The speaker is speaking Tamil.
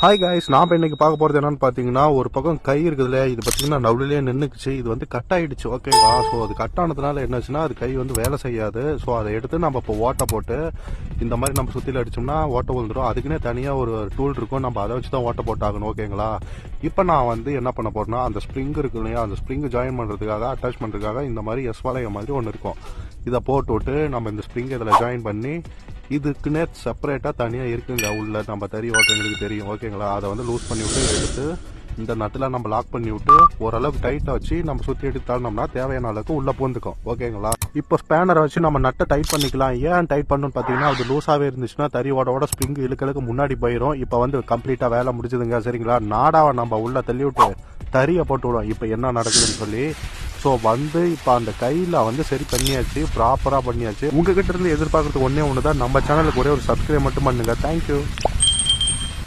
ஹாய் காய்ஸ், நான் இன்னைக்கு பார்க்க போறது என்னன்னு பாத்தீங்கன்னா, ஒரு பக்கம் கை இருக்குதுல, இது பாத்தீங்கன்னா நடுவுலயே நின்னுக்குச்சு. இது வந்து கட் ஆயிடுச்சு. ஓகேவா? ஸோ அது கட் ஆனதுனால என்னாச்சுன்னா, அது கை வந்து வேலை செய்யாது. ஸோ அதை எடுத்து நம்ம இப்போ ஓட்டை போட்டு இந்த மாதிரி நம்ம சுத்தில அடிச்சோம்னா ஓட்டை விழுந்துடும். அதுக்குன்னே தனியா ஒரு டூல் இருக்கும், நம்ம அதை வச்சு தான் ஓட்டை போட்டாகணும். ஓகேங்களா? இப்போ நான் வந்து என்ன பண்ண போறேன்னா, அந்த ஸ்ப்ரிங் இருக்கு இல்லையா, அந்த ஸ்ப்ரிங் ஜாயின் பண்றதுக்காக, அட்டாச் பண்றதுக்காக இந்த மாதிரி வளையம் மாதிரி ஒன்று இருக்கும். இதை போட்டு விட்டு நம்ம இந்த ஸ்ப்ரிங் இதில் ஜாயின் பண்ணி, இதுக்குன்னே செப்பரேட்டா தனியா இருக்குங்க உள்ள, நம்ம தறி ஓட்டுறவங்களுக்கு தெரியும். ஓகேங்களா? அதை வந்து லூஸ் பண்ணி விட்டு எடுத்து இந்த நட்டுல நம்ம லாக் பண்ணி விட்டு ஓரளவுக்கு டைட்டா வச்சு நம்ம சுத்தி எடுத்தாலோம்னா தேவையான அளவுக்கு உள்ள பூந்துக்கும். ஓகேங்களா? இப்போ ஸ்பேனரை வச்சு நம்ம நட்டை டைட் பண்ணிக்கலாம். ஏன் டைட் பண்ணணும்னு பாத்தீங்கன்னா, அது லூஸாவே இருந்துச்சுன்னா தறியோட ஸ்ப்ரிங் இழுக்களுக்கு முன்னாடி போயிடும். இப்போ வந்து கம்ப்ளீட்டா வேலை முடிச்சதுங்க. சரிங்களா? நாடாவை நம்ம உள்ள தள்ளி விட்டு தறியை போட்டு விடுவோம். இப்போ என்ன நடக்குதுன்னு சொல்லி. ஸோ வந்து இப்போ அந்த கையில் வந்து சரி பண்ணியாச்சு, ப்ராப்பராக பண்ணியாச்சு. உங்ககிட்ட இருந்து எதிர்பார்க்கறது ஒன்றே ஒன்று தான், நம்ம சேனலுக்கு ஒரே ஒரு சப்ஸ்கிரைப் மட்டும் பண்ணுங்க. தேங்க்யூ.